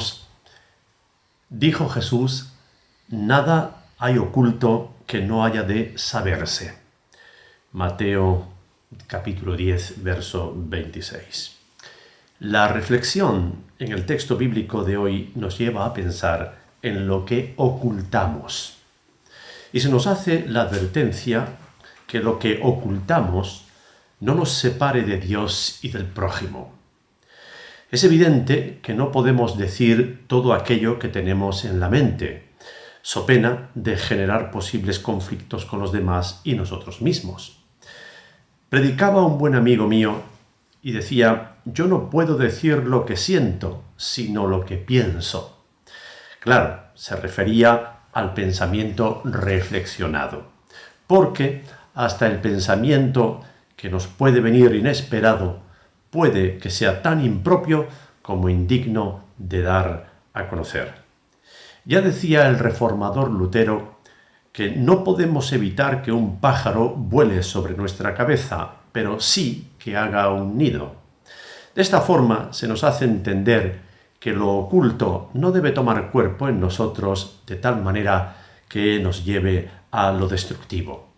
leemos: dijo Jesús, nada hay oculto que no haya de saberse. Mateo capítulo 10, verso 26. La reflexión en el texto bíblico de hoy nos lleva a pensar en lo que ocultamos. Y se nos hace la advertencia que lo que ocultamos no nos separe de Dios y del prójimo. Es evidente que no podemos decir todo aquello que tenemos en la mente, so pena de generar posibles conflictos con los demás y nosotros mismos. Predicaba un buen amigo mío y decía: yo no puedo decir lo que siento, sino lo que pienso. Claro, se refería al pensamiento reflexionado, porque hasta el pensamiento que nos puede venir inesperado puede que sea tan impropio como indigno de dar a conocer. Ya decía el reformador Lutero que no podemos evitar que un pájaro vuele sobre nuestra cabeza, pero sí que haga un nido. De esta forma se nos hace entender que lo oculto no debe tomar cuerpo en nosotros de tal manera que nos lleve a lo destructivo.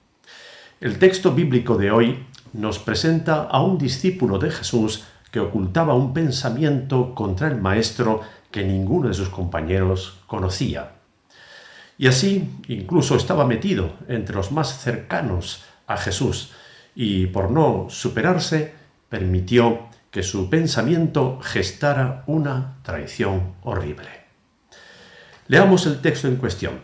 El texto bíblico de hoy nos presenta a un discípulo de Jesús que ocultaba un pensamiento contra el Maestro que ninguno de sus compañeros conocía. Y así incluso estaba metido entre los más cercanos a Jesús y, por no superarse, permitió que su pensamiento gestara una traición horrible. Leamos el texto en cuestión.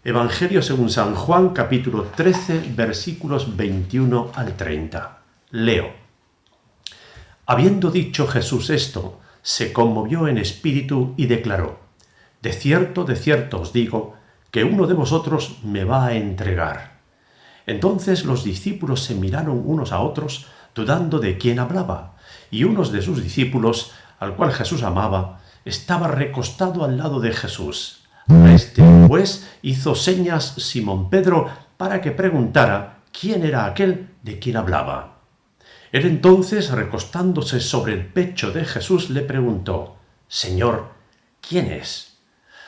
Evangelio según San Juan, capítulo 13, versículos 21 al 30. Leo. Habiendo dicho Jesús esto, se conmovió en espíritu y declaró: de cierto os digo, que uno de vosotros me va a entregar. Entonces los discípulos se miraron unos a otros, dudando de quién hablaba, y uno de sus discípulos, al cual Jesús amaba, estaba recostado al lado de Jesús. A este, pues, hizo señas Simón Pedro para que preguntara quién era aquel de quien hablaba. Él entonces, recostándose sobre el pecho de Jesús, le preguntó: Señor, ¿quién es?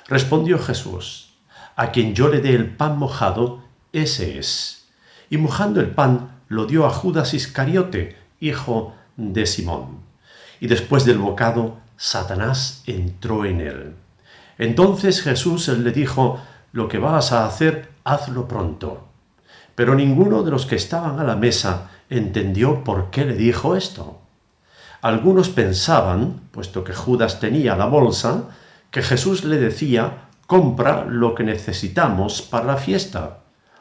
Respondió Jesús: a quien yo le dé el pan mojado, ese es. Y mojando el pan, lo dio a Judas Iscariote, hijo de Simón. Y después del bocado, Satanás entró en él. Entonces Jesús le dijo: lo que vas a hacer, hazlo pronto. Pero ninguno de los que estaban a la mesa entendió por qué le dijo esto. Algunos pensaban, puesto que Judas tenía la bolsa, que Jesús le decía: compra lo que necesitamos para la fiesta,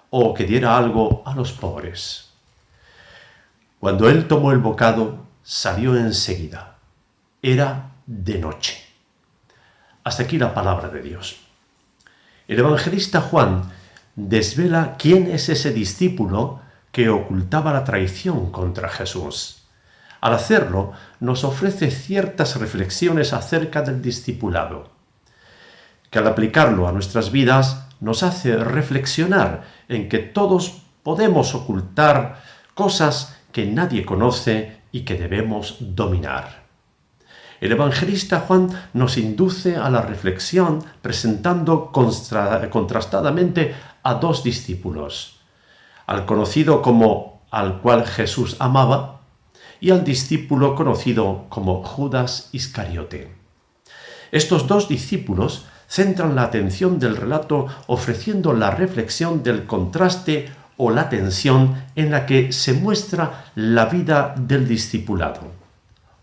o que diera algo a los pobres. Cuando él tomó el bocado, salió enseguida. Era de noche. Hasta aquí la palabra de Dios. El evangelista Juan desvela quién es ese discípulo que ocultaba la traición contra Jesús. Al hacerlo, nos ofrece ciertas reflexiones acerca del discipulado, que al aplicarlo a nuestras vidas nos hace reflexionar en que todos podemos ocultar cosas que nadie conoce y que debemos dominar. El evangelista Juan nos induce a la reflexión presentando contrastadamente a dos discípulos: al conocido como al cual Jesús amaba y al discípulo conocido como Judas Iscariote. Estos dos discípulos centran la atención del relato ofreciendo la reflexión del contraste o la tensión en la que se muestra la vida del discipulado.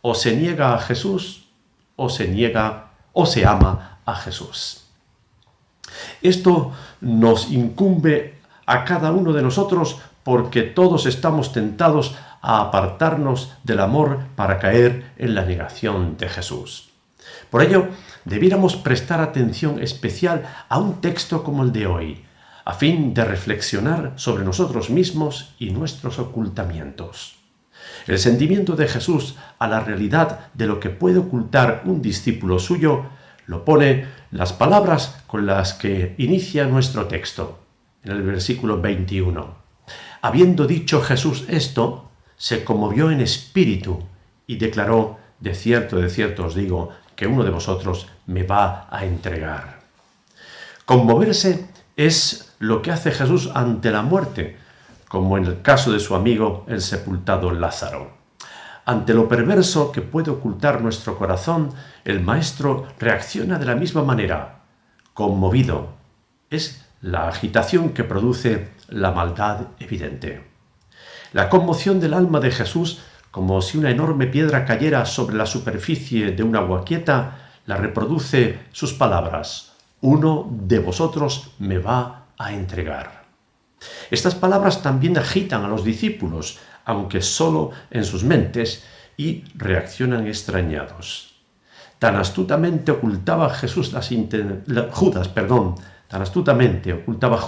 O se niega a Jesús, o se ama a Jesús. Esto nos incumbe a cada uno de nosotros porque todos estamos tentados a apartarnos del amor para caer en la negación de Jesús. Por ello, debiéramos prestar atención especial a un texto como el de hoy, a fin de reflexionar sobre nosotros mismos y nuestros ocultamientos. El sentimiento de Jesús a la realidad de lo que puede ocultar un discípulo suyo lo pone las palabras con las que inicia nuestro texto, en el versículo 21. Habiendo dicho Jesús esto, se conmovió en espíritu y declaró: de cierto os digo, que uno de vosotros me va a entregar. Conmoverse es lo que hace Jesús ante la muerte, como en el caso de su amigo el sepultado Lázaro. Ante lo perverso que puede ocultar nuestro corazón, el Maestro reacciona de la misma manera, conmovido. Es la agitación que produce la maldad evidente. La conmoción del alma de Jesús, como si una enorme piedra cayera sobre la superficie de un agua quieta, la reproduce sus palabras: uno de vosotros me va a entregar. Estas palabras también agitan a los discípulos, aunque solo en sus mentes, y reaccionan extrañados. Tan astutamente ocultaba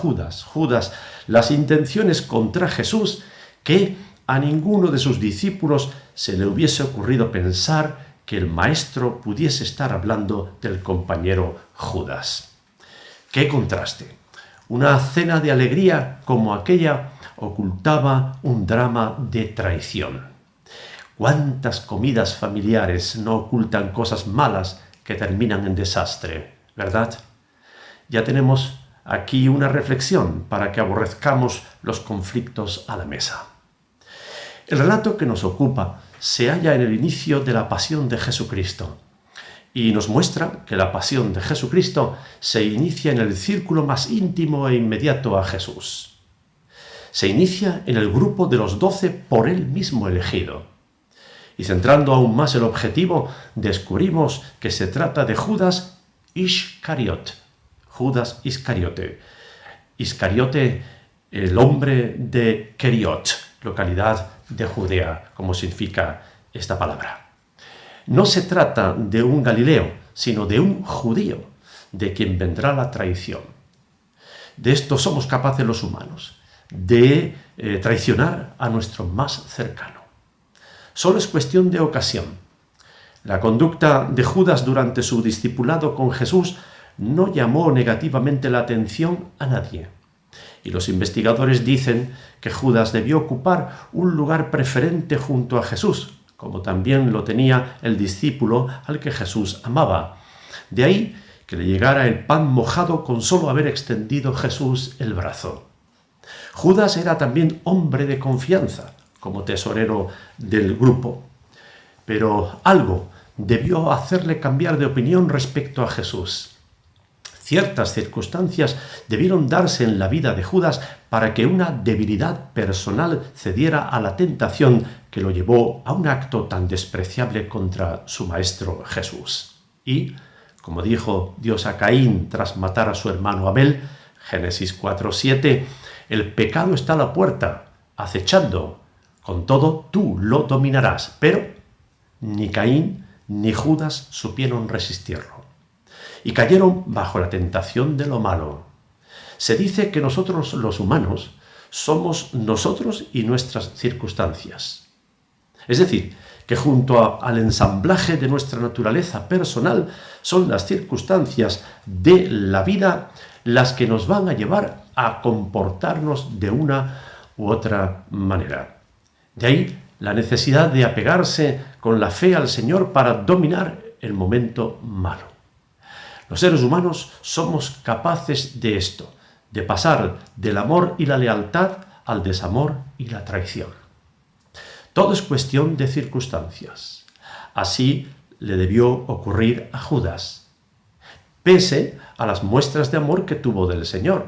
Judas las intenciones contra Jesús, que a ninguno de sus discípulos se le hubiese ocurrido pensar que el Maestro pudiese estar hablando del compañero Judas. ¡Qué contraste! Una cena de alegría como aquella ocultaba un drama de traición. ¿Cuántas comidas familiares no ocultan cosas malas que terminan en desastre, verdad? Ya tenemos aquí una reflexión para que aborrezcamos los conflictos a la mesa. El relato que nos ocupa se halla en el inicio de la pasión de Jesucristo y nos muestra que la pasión de Jesucristo se inicia en el círculo más íntimo e inmediato a Jesús. Se inicia en el grupo de los 12 por él mismo elegido. Y centrando aún más el objetivo, descubrimos que se trata de Judas Iscariote. Judas Iscariote. Iscariote, el hombre de Keriot, localidad de Judea, como significa esta palabra. No se trata de un Galileo, sino de un judío, de quien vendrá la traición. De esto somos capaces los humanos, de traicionar a nuestro más cercano. Solo es cuestión de ocasión. La conducta de Judas durante su discipulado con Jesús no llamó negativamente la atención a nadie. Y los investigadores dicen que Judas debió ocupar un lugar preferente junto a Jesús, como también lo tenía el discípulo al que Jesús amaba. De ahí que le llegara el pan mojado con solo haber extendido Jesús el brazo. Judas era también hombre de confianza, como tesorero del grupo, pero algo debió hacerle cambiar de opinión respecto a Jesús. Ciertas circunstancias debieron darse en la vida de Judas para que una debilidad personal cediera a la tentación que lo llevó a un acto tan despreciable contra su Maestro Jesús. Y, como dijo Dios a Caín tras matar a su hermano Abel, Génesis 4:7, el pecado está a la puerta, acechando, con todo tú lo dominarás. Pero ni Caín ni Judas supieron resistirlo y cayeron bajo la tentación de lo malo. Se dice que nosotros los humanos somos nosotros y nuestras circunstancias. Es decir, que junto al ensamblaje de nuestra naturaleza personal son las circunstancias de la vida las que nos van a llevar a comportarnos de una u otra manera. De ahí la necesidad de apegarse con la fe al Señor para dominar el momento malo. Los seres humanos somos capaces de esto, de pasar del amor y la lealtad al desamor y la traición. Todo es cuestión de circunstancias. Así le debió ocurrir a Judas, pese a las muestras de amor que tuvo del Señor.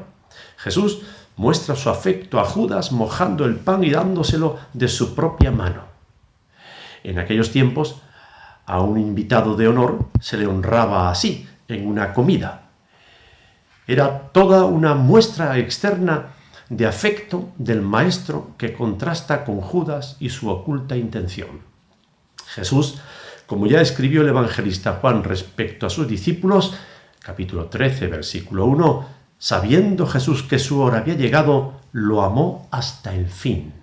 Jesús muestra su afecto a Judas mojando el pan y dándoselo de su propia mano. En aquellos tiempos, a un invitado de honor se le honraba así, en una comida. Era toda una muestra externa de afecto del Maestro que contrasta con Judas y su oculta intención. Jesús, como ya escribió el evangelista Juan respecto a sus discípulos, capítulo 13, versículo 1, sabiendo Jesús que su hora había llegado, lo amó hasta el fin.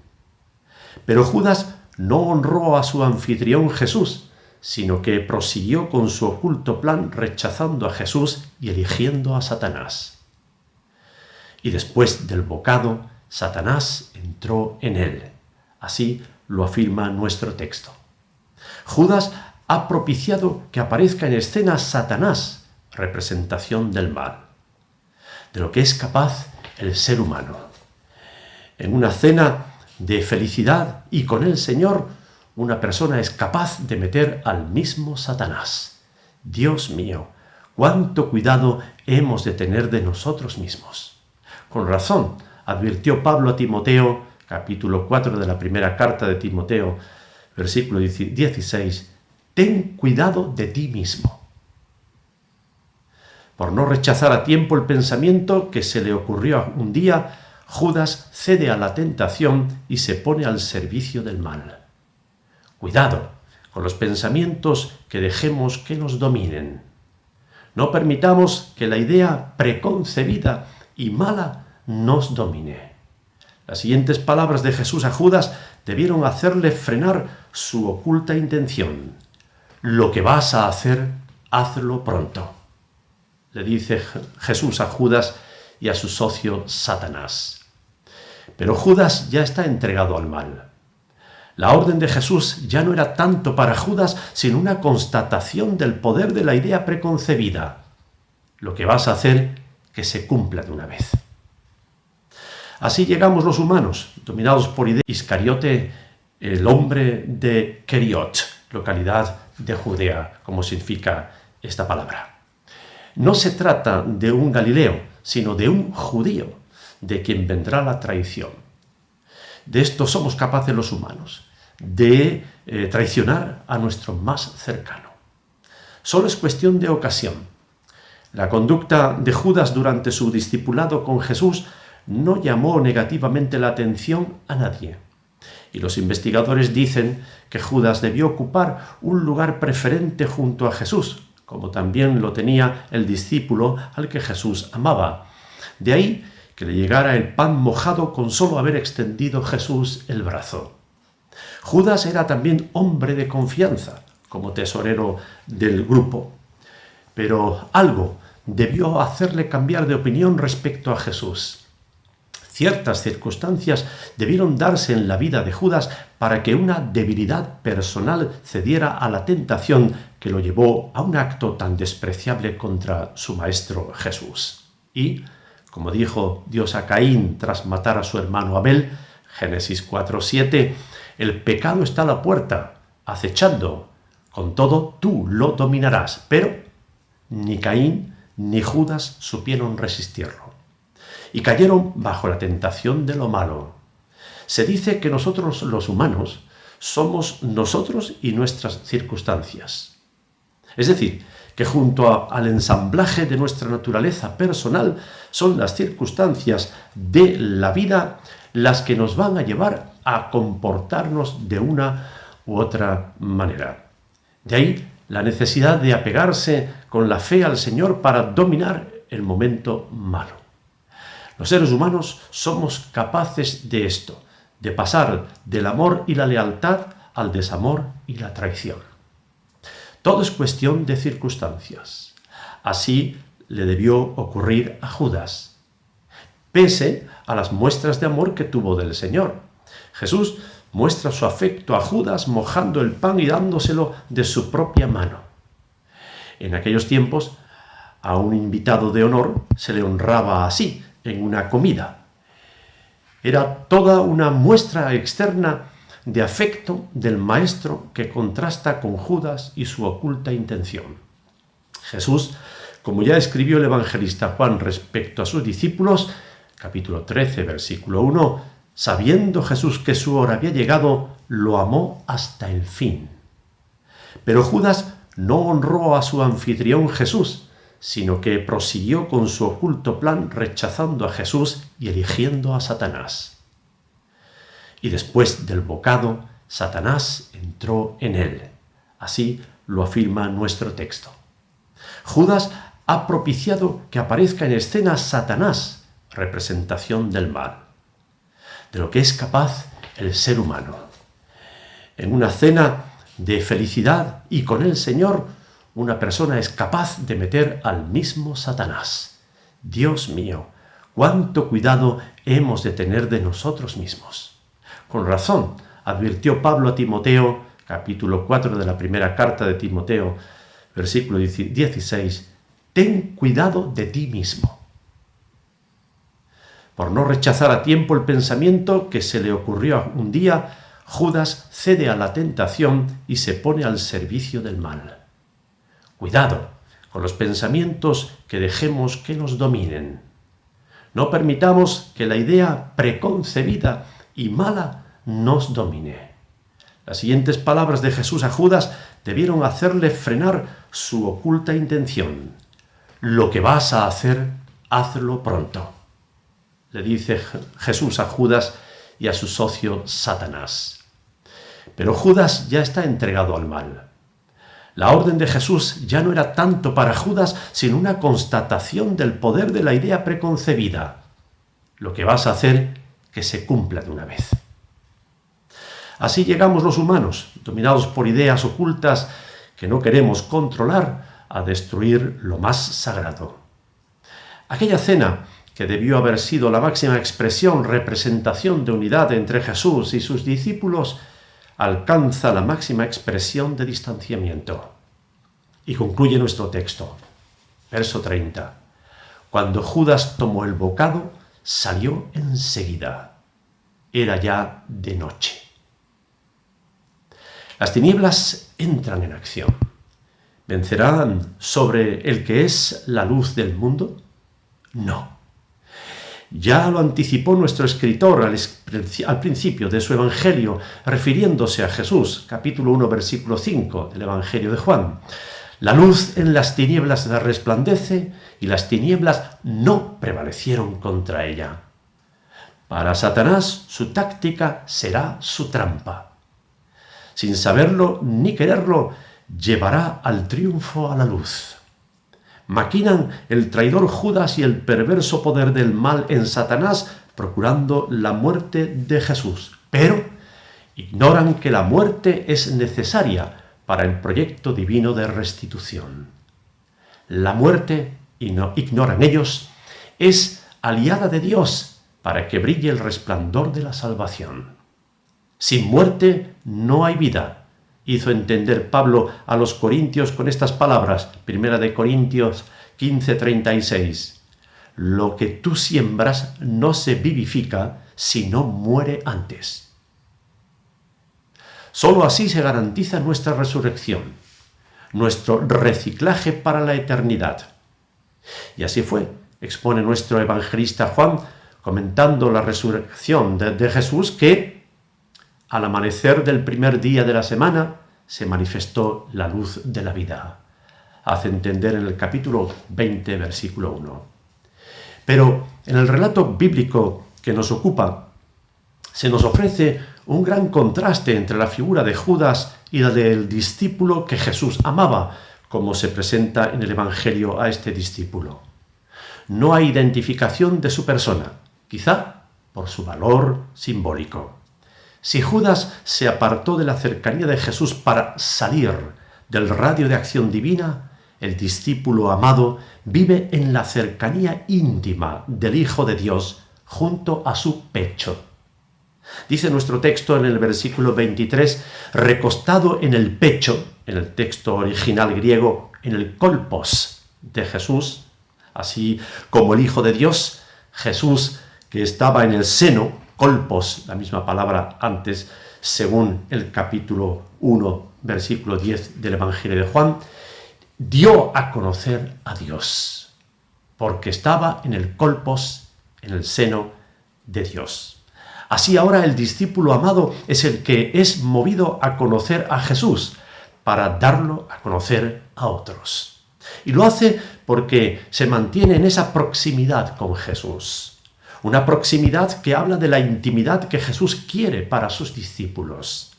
Pero Judas no honró a su anfitrión Jesús, sino que prosiguió con su oculto plan rechazando a Jesús y eligiendo a Satanás. Y después del bocado, Satanás entró en él. Así lo afirma nuestro texto. Judas ha propiciado que aparezca en escena Satanás, representación del mal, de lo que es capaz el ser humano. En una cena de felicidad y con el Señor, una persona es capaz de meter al mismo Satanás. Dios mío, cuánto cuidado hemos de tener de nosotros mismos. Con razón, advirtió Pablo a Timoteo, capítulo 4 de la primera carta de Timoteo, versículo 16, ten cuidado de ti mismo. Por no rechazar a tiempo el pensamiento que se le ocurrió un día, Judas cede a la tentación y se pone al servicio del mal. Cuidado con los pensamientos que dejemos que nos dominen. No permitamos que la idea preconcebida y mala nos domine. Las siguientes palabras de Jesús a Judas debieron hacerle frenar su oculta intención. Lo que vas a hacer, hazlo pronto, le dice Jesús a Judas y a su socio Satanás. Pero Judas ya está entregado al mal. La orden de Jesús ya no era tanto para Judas, sino una constatación del poder de la idea preconcebida. Lo que vas a hacer, que se cumpla de una vez. Así llegamos los humanos, dominados por ideas. Iscariote, el hombre de Keriot, localidad de Judea, como significa esta palabra. No se trata de un Galileo, sino de un judío, de quien vendrá la traición. De esto somos capaces los humanos, de traicionar a nuestro más cercano. Solo es cuestión de ocasión. La conducta de Judas durante su discipulado con Jesús no llamó negativamente la atención a nadie. Y los investigadores dicen que Judas debió ocupar un lugar preferente junto a Jesús, como también lo tenía el discípulo al que Jesús amaba. De ahí que le llegara el pan mojado con solo haber extendido Jesús el brazo. Judas era también hombre de confianza, como tesorero del grupo, pero algo debió hacerle cambiar de opinión respecto a Jesús. Ciertas circunstancias debieron darse en la vida de Judas para que una debilidad personal cediera a la tentación que lo llevó a un acto tan despreciable contra su maestro Jesús. Y, como dijo Dios a Caín tras matar a su hermano Abel, Génesis 4:7, el pecado está a la puerta, acechando, con todo tú lo dominarás, pero ni Caín ni Judas supieron resistirlo. Y cayeron bajo la tentación de lo malo. Se dice que nosotros los humanos somos nosotros y nuestras circunstancias. Es decir, que junto al ensamblaje de nuestra naturaleza personal son las circunstancias de la vida las que nos van a llevar a comportarnos de una u otra manera. De ahí la necesidad de apegarse con la fe al Señor para dominar el momento malo. Los seres humanos somos capaces de esto, de pasar del amor y la lealtad al desamor y la traición. Todo es cuestión de circunstancias. Así le debió ocurrir a Judas, pese a las muestras de amor que tuvo del Señor. Jesús muestra su afecto a Judas mojando el pan y dándoselo de su propia mano. En aquellos tiempos, a un invitado de honor se le honraba así, en una comida. Era toda una muestra externa de afecto del maestro que contrasta con Judas y su oculta intención. Jesús, como ya escribió el evangelista Juan respecto a sus discípulos, capítulo 13, versículo 1, sabiendo Jesús que su hora había llegado, lo amó hasta el fin. Pero Judas no honró a su anfitrión Jesús, sino que prosiguió con su oculto plan rechazando a Jesús y eligiendo a Satanás. Y después del bocado, Satanás entró en él. Así lo afirma nuestro texto. Judas ha propiciado que aparezca en escena Satanás, representación del mal, de lo que es capaz el ser humano. En una cena de felicidad y con el Señor, una persona es capaz de meter al mismo Satanás. Dios mío, cuánto cuidado hemos de tener de nosotros mismos. Con razón, advirtió Pablo a Timoteo, capítulo 4 de la primera carta de Timoteo, versículo 16, ten cuidado de ti mismo, por no rechazar a tiempo el pensamiento que se le ocurrió un día. Judas cede a la tentación y se pone al servicio del mal. Cuidado con los pensamientos que dejemos que nos dominen. No permitamos que la idea preconcebida y mala nos domine. Las siguientes palabras de Jesús a Judas debieron hacerle frenar su oculta intención. Lo que vas a hacer, hazlo pronto, le dice Jesús a Judas y a su socio Satanás. Pero Judas ya está entregado al mal. La orden de Jesús ya no era tanto para Judas, sino una constatación del poder de la idea preconcebida. Lo que vas a hacer, que se cumpla de una vez. Así llegamos los humanos, dominados por ideas ocultas que no queremos controlar, a destruir lo más sagrado. Aquella cena, que debió haber sido la máxima expresión, representación de unidad entre Jesús y sus discípulos, alcanza la máxima expresión de distanciamiento. Y concluye nuestro texto, verso 30. Cuando Judas tomó el bocado, salió enseguida. Era ya de noche. Las tinieblas entran en acción. ¿Vencerán sobre el que es la luz del mundo? No. Ya lo anticipó nuestro escritor al principio de su Evangelio, refiriéndose a Jesús, capítulo 1, versículo 5 del Evangelio de Juan. La luz en las tinieblas resplandece y las tinieblas no prevalecieron contra ella. Para Satanás, su táctica será su trampa. Sin saberlo ni quererlo, llevará al triunfo a la luz. Maquinan el traidor Judas y el perverso poder del mal en Satanás, procurando la muerte de Jesús. Pero ignoran que la muerte es necesaria para el proyecto divino de restitución. La muerte, ignoran ellos, es aliada de Dios para que brille el resplandor de la salvación. Sin muerte no hay vida, hizo entender Pablo a los corintios con estas palabras, 1 Corintios 15:36. Lo que tú siembras no se vivifica si no muere antes. Solo así se garantiza nuestra resurrección, nuestro reciclaje para la eternidad. Y así fue, expone nuestro evangelista Juan, comentando la resurrección de Jesús, que al amanecer del primer día de la semana se manifestó la luz de la vida. Hace entender en el capítulo 20, versículo 1. Pero en el relato bíblico que nos ocupa, se nos ofrece un gran contraste entre la figura de Judas y la del discípulo que Jesús amaba, como se presenta en el Evangelio a este discípulo. No hay identificación de su persona, quizá por su valor simbólico. Si Judas se apartó de la cercanía de Jesús para salir del radio de acción divina, el discípulo amado vive en la cercanía íntima del Hijo de Dios junto a su pecho. Dice nuestro texto en el versículo 23, recostado en el pecho, en el texto original griego, en el kolpos de Jesús, así como el Hijo de Dios, Jesús que estaba en el seno, kolpos, la misma palabra antes, según el capítulo 1, versículo 10 del Evangelio de Juan, dio a conocer a Dios, porque estaba en el kolpos, en el seno de Dios. Así ahora el discípulo amado es el que es movido a conocer a Jesús para darlo a conocer a otros. Y lo hace porque se mantiene en esa proximidad con Jesús. Una proximidad que habla de la intimidad que Jesús quiere para sus discípulos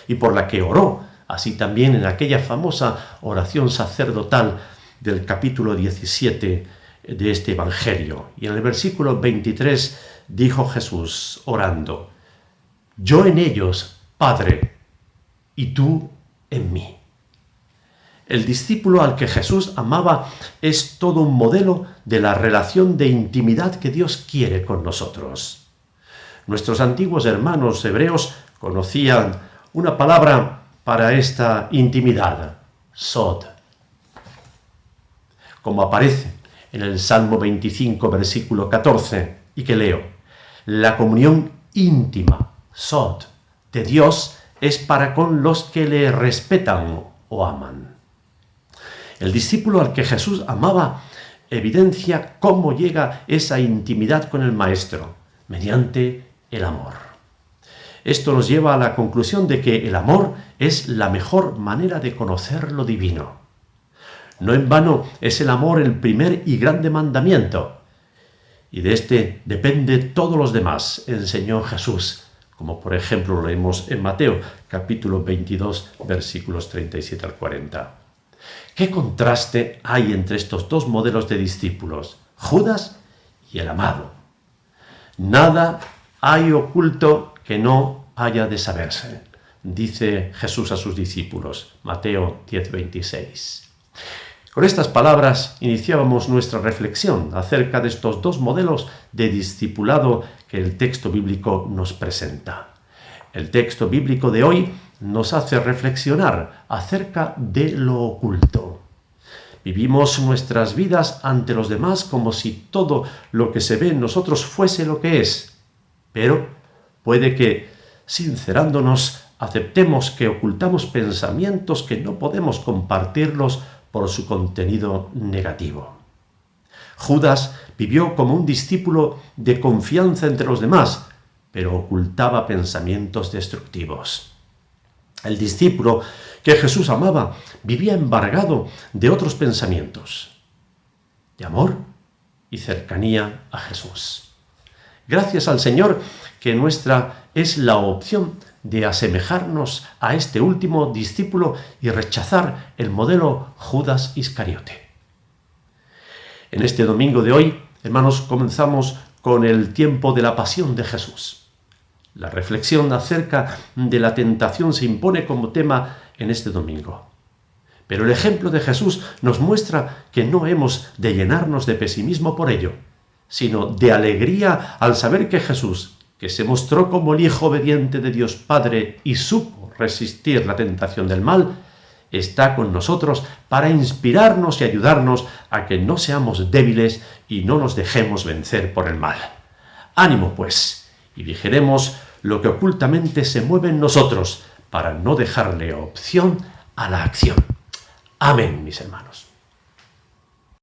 y por la que oró, así también en aquella famosa oración sacerdotal del capítulo 17 de este Evangelio. Y en el versículo 23 dijo Jesús, orando, yo en ellos, Padre, y tú en mí. El discípulo al que Jesús amaba es todo un modelo de la relación de intimidad que Dios quiere con nosotros. Nuestros antiguos hermanos hebreos conocían una palabra para esta intimidad, sod. Como aparece en el Salmo 25, versículo 14, y que leo: la comunión íntima, sod, de Dios es para con los que le respetan o aman. El discípulo al que Jesús amaba evidencia cómo llega esa intimidad con el Maestro, mediante el amor. Esto nos lleva a la conclusión de que el amor es la mejor manera de conocer lo divino. No en vano es el amor el primer y grande mandamiento, y de este depende todos los demás, enseñó Jesús, como por ejemplo lo leemos en Mateo, capítulo 22, versículos 37 al 40. ¿Qué contraste hay entre estos dos modelos de discípulos, Judas y el amado? Nada hay oculto que no haya de saberse, dice Jesús a sus discípulos, Mateo 10, 26. Con estas palabras iniciábamos nuestra reflexión acerca de estos dos modelos de discipulado que el texto bíblico nos presenta. El texto bíblico de hoy nos hace reflexionar acerca de lo oculto. Vivimos nuestras vidas ante los demás como si todo lo que se ve en nosotros fuese lo que es, pero puede que, sincerándonos, aceptemos que ocultamos pensamientos que no podemos compartirlos por su contenido negativo. Judas vivió como un discípulo de confianza entre los demás, pero ocultaba pensamientos destructivos. El discípulo que Jesús amaba vivía embargado de otros pensamientos, de amor y cercanía a Jesús. Gracias al Señor que nuestra es la opción de asemejarnos a este último discípulo y rechazar el modelo Judas Iscariote. En este domingo de hoy, hermanos, comenzamos con el tiempo de la pasión de Jesús. La reflexión acerca de la tentación se impone como tema en este domingo. Pero el ejemplo de Jesús nos muestra que no hemos de llenarnos de pesimismo por ello, sino de alegría al saber que Jesús, que se mostró como el Hijo obediente de Dios Padre y supo resistir la tentación del mal, está con nosotros para inspirarnos y ayudarnos a que no seamos débiles y no nos dejemos vencer por el mal. Ánimo, pues, y vigilemos lo que ocultamente se mueve en nosotros para no dejarle opción a la acción. Amén, mis hermanos.